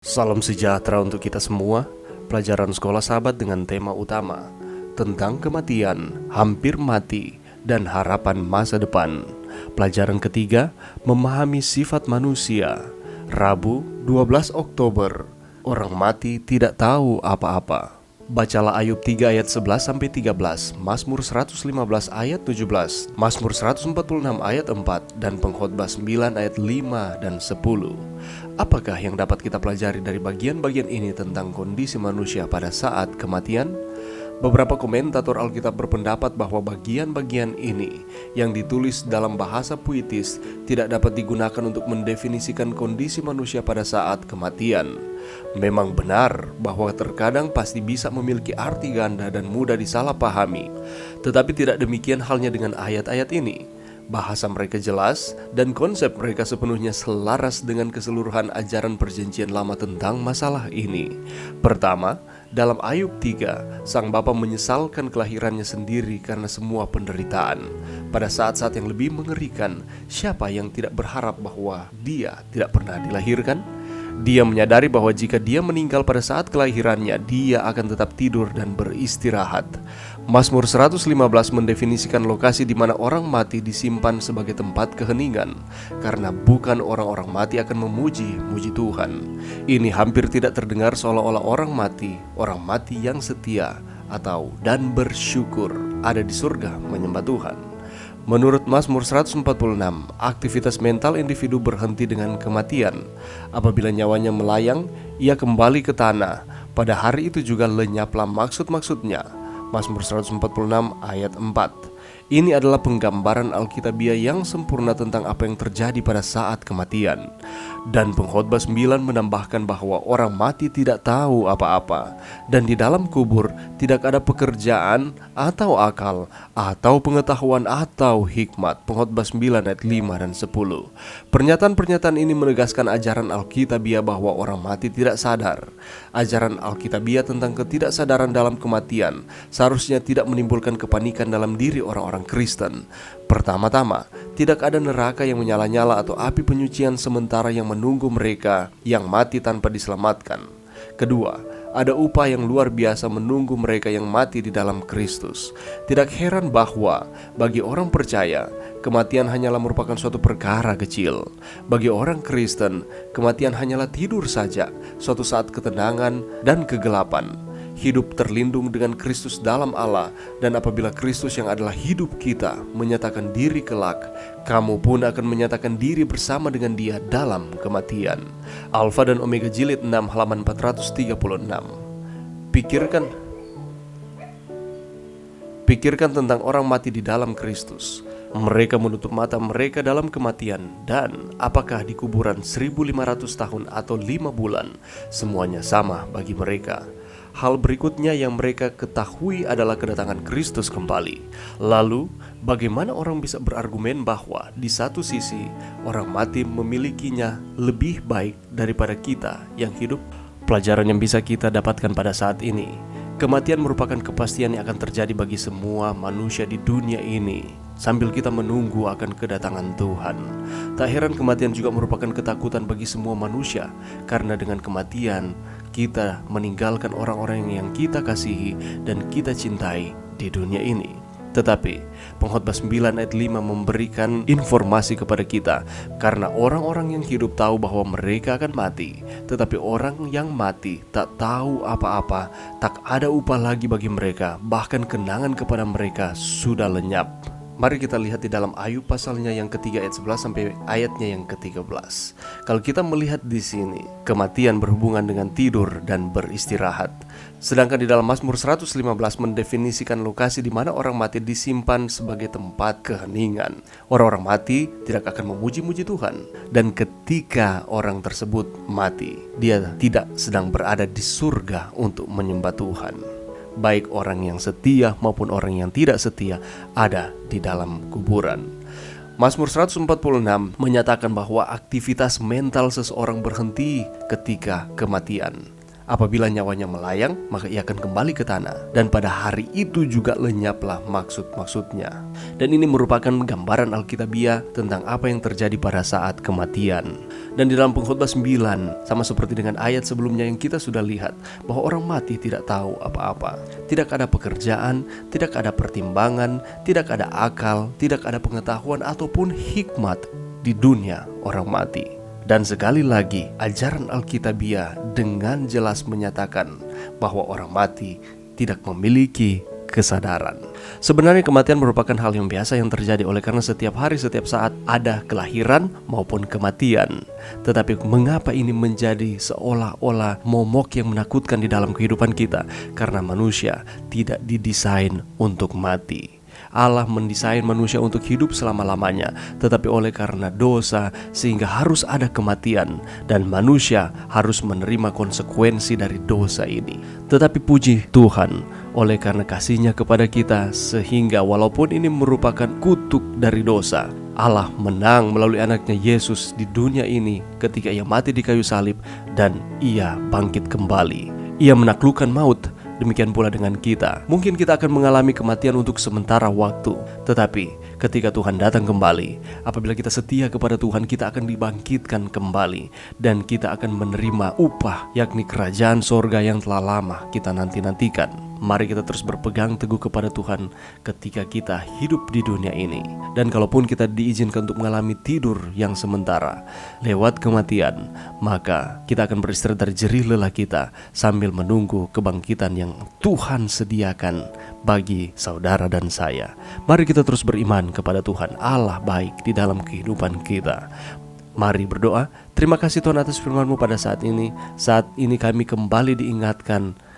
Salam sejahtera untuk kita semua. Pelajaran sekolah sahabat dengan tema utama tentang kematian, hampir mati, dan harapan masa depan. Pelajaran ketiga, memahami sifat manusia. Rabu, 12 Oktober. Orang mati tidak tahu apa-apa. Bacalah Ayub 3 ayat 11-13, Mazmur 115 ayat 17, Mazmur 146 ayat 4, dan Pengkhotbah 9 ayat 5 dan 10. Apakah yang dapat kita pelajari dari bagian-bagian ini tentang kondisi manusia pada saat kematian? Beberapa komentator Alkitab berpendapat bahwa bagian-bagian ini yang ditulis dalam bahasa puitis tidak dapat digunakan untuk mendefinisikan kondisi manusia pada saat kematian. Memang benar bahwa terkadang pasti bisa memiliki arti ganda dan mudah disalahpahami, tetapi tidak demikian halnya dengan ayat-ayat ini. Bahasa mereka jelas dan konsep mereka sepenuhnya selaras dengan keseluruhan ajaran perjanjian lama tentang masalah ini. Pertama, dalam Ayub 3, sang bapa menyesalkan kelahirannya sendiri karena semua penderitaan. Pada saat-saat yang lebih mengerikan, siapa yang tidak berharap bahwa dia tidak pernah dilahirkan? Dia menyadari bahwa jika dia meninggal pada saat kelahirannya, dia akan tetap tidur dan beristirahat. Mazmur 115 mendefinisikan lokasi di mana orang mati disimpan sebagai tempat keheningan, karena bukan orang-orang mati akan memuji Tuhan. Ini hampir tidak terdengar seolah-olah orang mati yang setia atau dan bersyukur ada di surga menyembah Tuhan. Menurut Mazmur 146, aktivitas mental individu berhenti dengan kematian. Apabila nyawanya melayang, ia kembali ke tanah. Pada hari itu juga lenyaplah maksud-maksudnya. Mazmur 146 ayat 4. Ini adalah penggambaran Alkitabiah yang sempurna tentang apa yang terjadi pada saat kematian. Dan Pengkhotbah 9 menambahkan bahwa orang mati tidak tahu apa-apa, dan di dalam kubur tidak ada pekerjaan atau akal atau pengetahuan atau hikmat. Pengkhotbah 9 ayat 5 dan 10. Pernyataan-pernyataan ini menegaskan ajaran Alkitabiah bahwa orang mati tidak sadar. Ajaran Alkitabiah tentang ketidaksadaran dalam kematian seharusnya tidak menimbulkan kepanikan dalam diri orang-orang Kristen. Pertama-tama, tidak ada neraka yang menyala-nyala atau api penyucian sementara yang menunggu mereka yang mati tanpa diselamatkan. Kedua, ada upah yang luar biasa menunggu mereka yang mati di dalam Kristus. Tidak heran bahwa bagi orang percaya, kematian hanyalah merupakan suatu perkara kecil. Bagi orang Kristen, kematian hanyalah tidur saja, suatu saat ketenangan dan kegelapan. Hidup terlindung dengan Kristus dalam Allah, dan apabila Kristus yang adalah hidup kita menyatakan diri kelak, kamu pun akan menyatakan diri bersama dengan Dia dalam kematian. Alfa dan Omega jilid 6 halaman 436. Pikirkan tentang orang mati di dalam Kristus. Mereka menutup mata mereka dalam kematian, dan apakah di kuburan 1500 tahun atau 5 bulan, semuanya sama bagi mereka. Hal berikutnya yang mereka ketahui adalah kedatangan Kristus kembali. Lalu, bagaimana orang bisa berargumen bahwa di satu sisi orang mati memilikinya lebih baik daripada kita yang hidup? Pelajaran yang bisa kita dapatkan pada saat ini, kematian merupakan kepastian yang akan terjadi bagi semua manusia di dunia ini sambil kita menunggu akan kedatangan Tuhan. Tak heran kematian juga merupakan ketakutan bagi semua manusia, karena dengan kematian kita meninggalkan orang-orang yang kita kasihi dan kita cintai di dunia ini. Tetapi Pengkhotbah 9 ayat 5 memberikan informasi kepada kita, karena orang-orang yang hidup tahu bahwa mereka akan mati, tetapi orang yang mati tak tahu apa-apa, tak ada upah lagi bagi mereka, bahkan kenangan kepada mereka sudah lenyap. Mari kita lihat di dalam Ayub pasalnya yang ketiga ayat 11 sampai ayatnya yang ke-13. Kalau kita melihat di sini, kematian berhubungan dengan tidur dan beristirahat. Sedangkan di dalam Mazmur 115 mendefinisikan lokasi di mana orang mati disimpan sebagai tempat keheningan. Orang-orang mati tidak akan memuji-muji Tuhan, dan ketika orang tersebut mati, dia tidak sedang berada di surga untuk menyembah Tuhan. Baik orang yang setia maupun orang yang tidak setia ada di dalam kuburan. Mazmur 146 menyatakan bahwa aktivitas mental seseorang berhenti ketika kematian. Apabila nyawanya melayang, maka ia akan kembali ke tanah. Dan pada hari itu juga lenyaplah maksud-maksudnya. Dan ini merupakan gambaran Alkitabiah tentang apa yang terjadi pada saat kematian. Dan di dalam Pengkhotbah 9, sama seperti dengan ayat sebelumnya yang kita sudah lihat, bahwa orang mati tidak tahu apa-apa. Tidak ada pekerjaan, tidak ada pertimbangan, tidak ada akal, tidak ada pengetahuan ataupun hikmat di dunia orang mati. Dan sekali lagi, ajaran Alkitabiah dengan jelas menyatakan bahwa orang mati tidak memiliki kesadaran. Sebenarnya kematian merupakan hal yang biasa yang terjadi oleh karena setiap hari, setiap saat ada kelahiran maupun kematian. Tetapi mengapa ini menjadi seolah-olah momok yang menakutkan di dalam kehidupan kita? Karena manusia tidak didesain untuk mati. Allah mendesain manusia untuk hidup selama-lamanya, tetapi oleh karena dosa sehingga harus ada kematian, dan manusia harus menerima konsekuensi dari dosa ini. Tetapi puji Tuhan, oleh karena kasih-Nya kepada kita, sehingga walaupun ini merupakan kutuk dari dosa, Allah menang melalui anaknya Yesus di dunia ini ketika ia mati di kayu salib dan ia bangkit kembali. Ia menaklukkan maut. Demikian pula dengan kita. Mungkin kita akan mengalami kematian untuk sementara waktu, tetapi ketika Tuhan datang kembali, apabila kita setia kepada Tuhan, kita akan dibangkitkan kembali, dan kita akan menerima upah, yakni kerajaan sorga yang telah lama kita nanti-nantikan. Mari kita terus berpegang teguh kepada Tuhan ketika kita hidup di dunia ini. Dan kalaupun kita diizinkan untuk mengalami tidur yang sementara lewat kematian, maka kita akan beristirahat dari jerih lelah kita sambil menunggu kebangkitan yang Tuhan sediakan bagi saudara dan saya. Mari kita terus beriman kepada Tuhan Allah baik di dalam kehidupan kita. Mari berdoa. Terima kasih Tuhan atas firman-Mu pada saat ini. Saat ini kami kembali diingatkan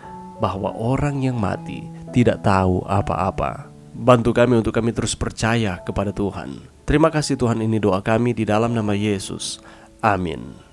bahwa orang yang mati tidak tahu apa-apa. Bantu kami untuk kami terus percaya kepada Tuhan. Terima kasih Tuhan, ini doa kami di dalam nama Yesus. Amin.